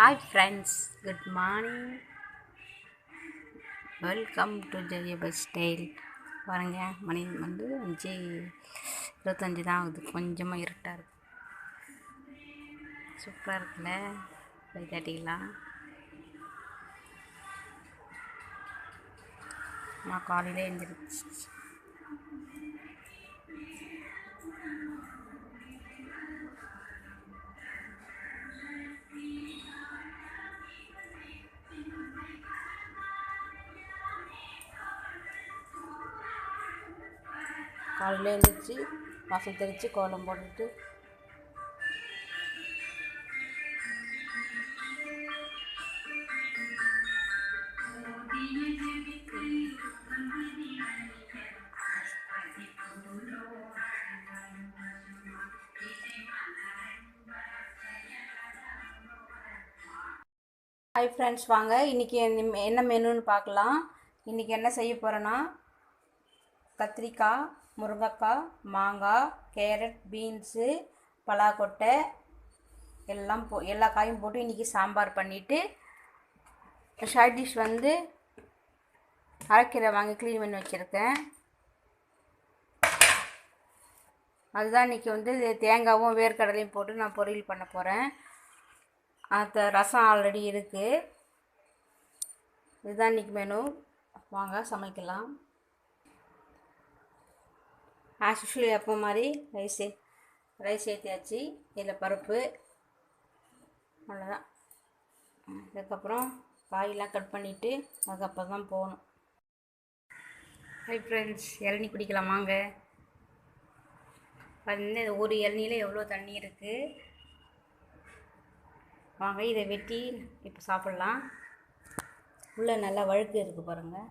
Hi friends, good morning. Welcome to ஜெய style. பாருங்க, மணி வந்து 5:25 தான் ஆகுது. கொஞ்சமாக இருட்டாக இருக்கு. சூப்பராக இருக்குல்ல? போய் தட்டிக்கலாம். நான் காலையில் எழுந்திரிச்சு வாசல் தெளித்து கோலம் போட்டுட்டு ஹாய் ஃப்ரெண்ட்ஸ், வாங்க இன்றைக்கி என்ன மெனுன்னு பார்க்கலாம். இன்றைக்கி என்ன செய்ய போகிறேன்னா, கத்திரிக்காய், முருங்கைக்காய், மாங்காய், கேரட், பீன்ஸு, பலாக்கொட்டை எல்லா காயும் போட்டு இன்றைக்கி சாம்பார் பண்ணிவிட்டு, சைட் டிஷ் வந்து அரைக்கீரை வாங்கி க்ளீன் பண்ணி வச்சுருக்கேன். அதுதான் இன்றைக்கி வந்து தேங்காயும் வேர்க்கடலையும் போட்டு நான் பொரியல் பண்ண போகிறேன். அந்த ரசம் ஆல்ரெடி இருக்குது. இதுதான் இன்றைக்கி மெனு. வாங்க சமைக்கலாம். ஆஸ் யூஷுவல் எப்போ மாதிரி ரைஸ் ஏற்றியாச்சு. இதில் பருப்பு, அவ்வளோதான். அதுக்கப்புறம் காயெல்லாம் கட் பண்ணிவிட்டு அதுக்கப்புறம் தான் போகணும். ஹை ஃப்ரெண்ட்ஸ், இளநீ குடிக்கலாம் வாங்க. வந்து ஒரு இளநியில் எவ்வளோ தண்ணி இருக்குது. வாங்க இதை வெட்டி இப்போ சாப்பிட்லாம். உள்ளே நல்லா வழுக்கு இருக்குது பாருங்கள்.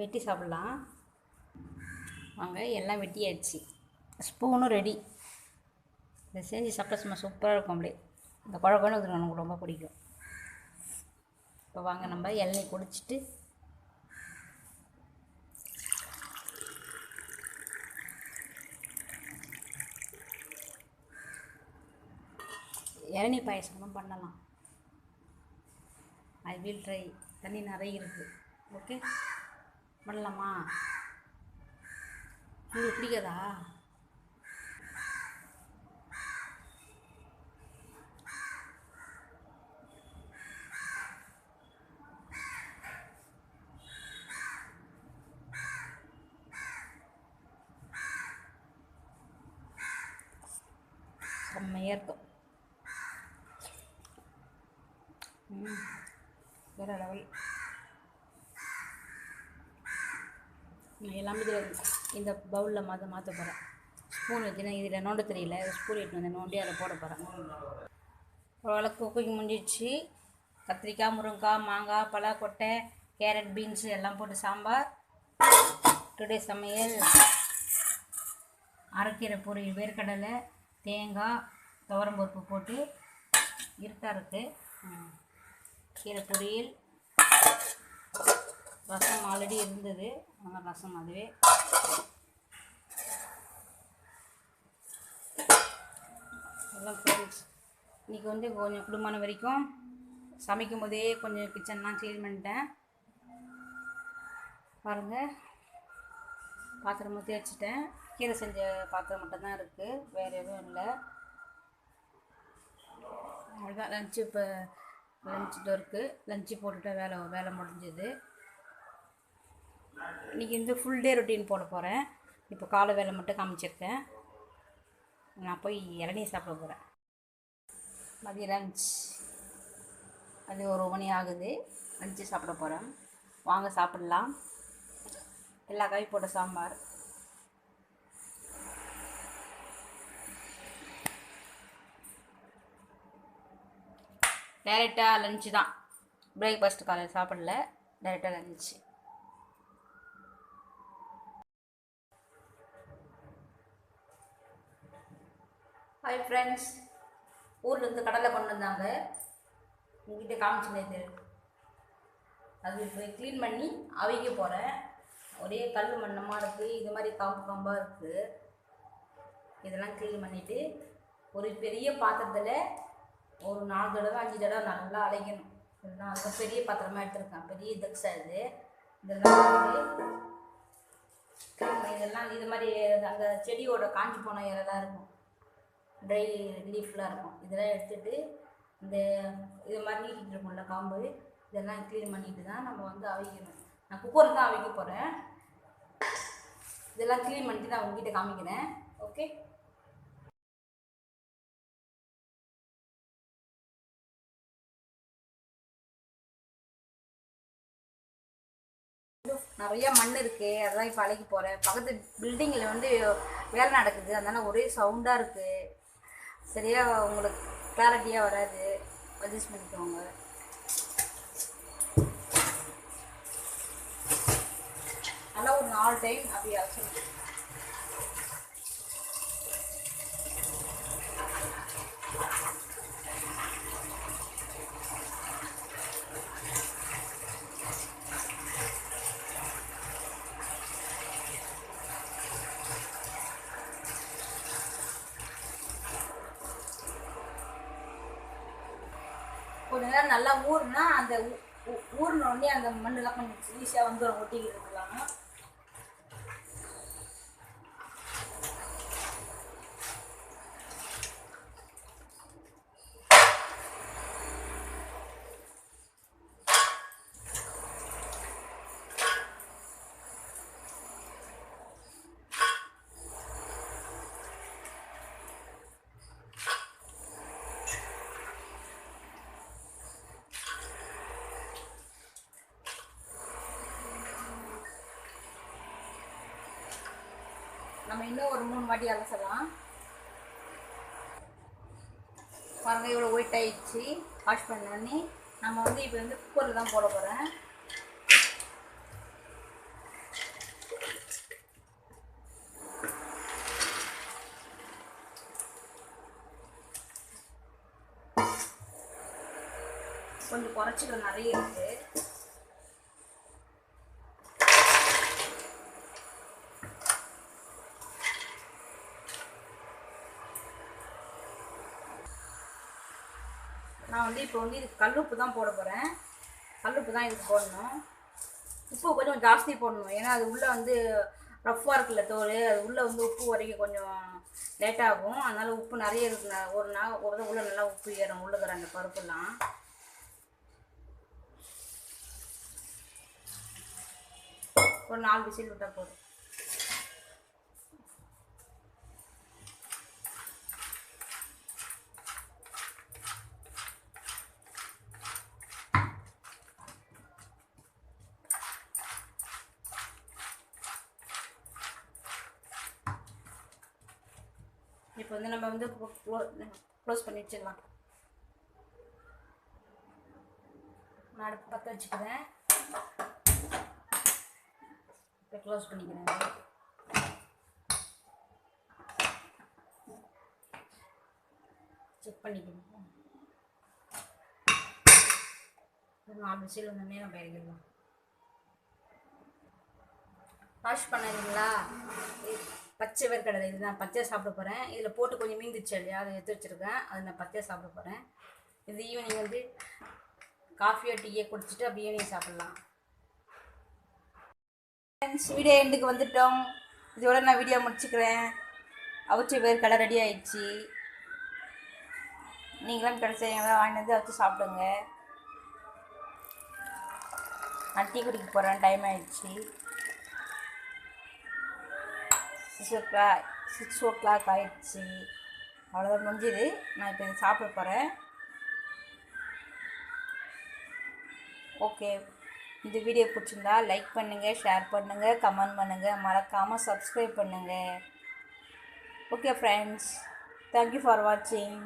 வெட்டி சாப்பிட்லாம் வாங்க. எல்லாம் வெட்டியாச்சு. ஸ்பூனும் ரெடி. இதை செஞ்சு சாப்பிட்டா சும்மா சூப்பராக இருக்கும். அப்படியே இந்த குழம்பு எனக்கு ரொம்ப பிடிக்கும். இப்போ வாங்க நம்ம இளநீ குடிச்சிட்டு இளநீ பாயசம் பண்ணலாம். I will try. தண்ணி நிறைய இருக்குது. ஓகே, பண்ணலாமா? உங்களுக்கு பிடிக்காதா? செம்மையாக இருக்கும். வேறு லெவல். எல்லாமே இந்த பவுலில் மாற்ற போகிறேன். ஸ்பூன் வச்சுன்னா இதில் நோண்ட தெரியல. ஸ்பூன் எடுத்து வந்து நோண்டி அதில் போட போகிறேன். ஓரளவுக்கு குக்கிங் முடிஞ்சிடுச்சு. கத்திரிக்காய், முருங்கைக்காய், மாங்காய், பலாக்கொட்டை, கேரட், பீன்ஸு எல்லாம் போட்டு சாம்பார். டுடே சமையல் அரைக்கீரை பொரியல், வேர்க்கடலை, தேங்காய், துவரம்பருப்பு போட்டு இருட்டாக இருக்குது. கீரை பொரியல், ரசம் ஆல்ரெடி இருந்தது. ரசம் அதுவே. எல்லாம் ஃப்ரெண்ட்ஸ், இன்றைக்கி வந்து கொஞ்சம் குடும்பமான வரைக்கும் சமைக்கும் போதே கொஞ்சம் கிச்சன்லாம் க்ளீன் பண்ணிட்டேன். பாருங்கள், பாத்திரம் ஊற்றி வச்சுட்டேன். கீரை செஞ்ச பாத்திரம் மட்டும்தான் இருக்குது, வேறு எதுவும் இல்லை. அவ்வளோதான். லஞ்சு இப்போ லஞ்சு இருக்குது. லஞ்சு போட்டுட்டு வேலை முடிஞ்சது. இன்றைக்கி வந்து ஃபுல் டே ரொட்டீன் போட போகிறேன். இப்போ காலை வேலை மட்டும் காமிச்சிருக்கேன். நான் போய் இளநீ சாப்பிட போகிறேன். மதிய லஞ்ச் அது 1 மணி ஆகுது. லஞ்சு சாப்பிட போகிறேன். வாங்க சாப்பிட்லாம். எல்லா காயும் போட்ட சாம்பார். டைரெக்டாக லஞ்சு தான். பிரேக்ஃபாஸ்ட் காலையில் சாப்பிடல, டைரெக்டாக லஞ்சு. ஹாய் ஃப்ரெண்ட்ஸ், ஊர்லேருந்து கடலை கொண்டு வந்தாங்க. உங்ககிட்ட காமிச்சுனது. அது இப்போ க்ளீன் பண்ணி அவிக்க போகிறேன். ஒரே கல் மண்ணமாக இருக்குது. இது மாதிரி காம்பாக இருக்குது. இதெல்லாம் க்ளீன் பண்ணிவிட்டு ஒரு பெரிய பாத்திரத்தில் ஒரு 4 தடவை 5 தடவை நல்லா அரைக்கணும். இதெல்லாம் அந்த பெரிய பாத்திரமாக எடுத்துருக்கேன், பெரிய தக்ஸா இது. இதெல்லாம் வந்து இதெல்லாம் இது மாதிரி அந்த செடியோட காஞ்சி போன இலைலாம் இருக்கும், ட்ரை லீஃப்லாம் இருக்கும். இதெல்லாம் எடுத்துகிட்டு இந்த இது மாதிரி நீட்டிகிட்டு இருக்கும்ல காம்பு, இதெல்லாம் க்ளீன் பண்ணிட்டு தான் நம்ம வந்து அவிக்கணும். நான் குக்கர் தான் அவிக்க போகிறேன். இதெல்லாம் க்ளீன் பண்ணிட்டு நான் உங்ககிட்ட காமிக்கிறேன். ஓகே, நிறைய மண் இருக்குது, அதான் இப்போ அழைக்க போகிறேன். பக்கத்து பில்டிங்கில் வந்து வேலை நடக்குது, அதனால் ஒரே சவுண்டாக இருக்குது. சரியாக உங்களுக்கு கிளாரிட்டியாக வராது, அட்ஜஸ்ட் பண்ணிக்கோங்க. நல்லா ஒரு 4 டைம் அப்படி அரைச்சணும். கொஞ்ச நேரம் நல்லா ஊறுனா அந்த ஊறினோடனே அந்த மண்ணெல்லாம் கொஞ்சம் ஈஸியாக வந்துடும், ஒட்டிக்கிட்டுலாம். நம்ம இன்னும் ஒரு 3 வாட்டி அலசலாம். பாருங்கள், இவ்வளோ ஒயிட் ஆகிடுச்சு. வாஷ் பண்ணோடனே நம்ம வந்து இப்போ வந்து குக்கரில் தான் போட போகிறேன். கொஞ்சம் குறைச்சிக்க நிறைய இருக்குது. நான் வந்து இப்போ வந்து இதுக்கு கல்லுப்பு தான் போட போகிறேன். கல்லுப்பு தான் இதுக்கு போடணும். உப்பு கொஞ்சம் ஜாஸ்தி போடணும், ஏன்னா அது உள்ளே வந்து ரஃப்பாக இருக்குல்ல தோல், அது உள்ளே வந்து உப்பு வரைக்கும் கொஞ்சம் லேட்டாகும். அதனால் உப்பு நிறைய இருக்கு. ஒரு உள்ளே நல்லா உப்பு ஏறும், உள்ளுக்கிற அந்த பருப்புலாம். ஒரு 4 விசில் விட்டால் போதும். இப்போ வந்து நம்ம வந்து க்ளோஸ் பண்ணி வச்சிடலாம். நான் அடுப்பு பற்ற வச்சுக்கிறேன். இப்போ க்ளோஸ் பண்ணிக்கிறேன். செக் பண்ணிக்கணும். 4 விசில் வந்தோடனே நம்ம இறக்கிடலாம். வாஷ் பண்ணீங்களா? பச்சை வேர்க்கடலை இது நான் பச்சை சாப்பிட போகிறேன். இதில் போட்டு கொஞ்சம் மீந்துச்சு இல்லையா, அதை எடுத்து வச்சுருக்கேன். அதை நான் பச்சை சாப்பிட போகிறேன். இது ஈவினிங் வந்து காஃபியோ டீயை குடிச்சிட்டு அப்படி ஈவினிங் சாப்பிட்லாம். வீடியோ எண்டுக்கு வந்துட்டோம். இதோட நான் வீடியோ முடிச்சுக்கிறேன். அவிச்ச வேர்க்கடலை ரெடி ஆயிடுச்சு. நீங்களும் கிடைச்சவங்க வாங்கிட்டு வந்து அவிச்சு சாப்பிடுங்க. நான் டீ குடிக்க போகிறேன், டைம் ஆயிடுச்சு. 6 o'clock ஆயிடுச்சு. அவ்வளோதான் முடிஞ்சுது. நான் இப்போ இதை சாப்பிட போகிறேன். ஓகே, இந்த வீடியோ பிடிச்சிருந்தா லைக் பண்ணுங்கள், ஷேர் பண்ணுங்கள், கமெண்ட் பண்ணுங்கள், மறக்காமல் சப்ஸ்கிரைப் பண்ணுங்கள். ஓகே ஃப்ரெண்ட்ஸ், தேங்க்யூ ஃபார் வாட்சிங்.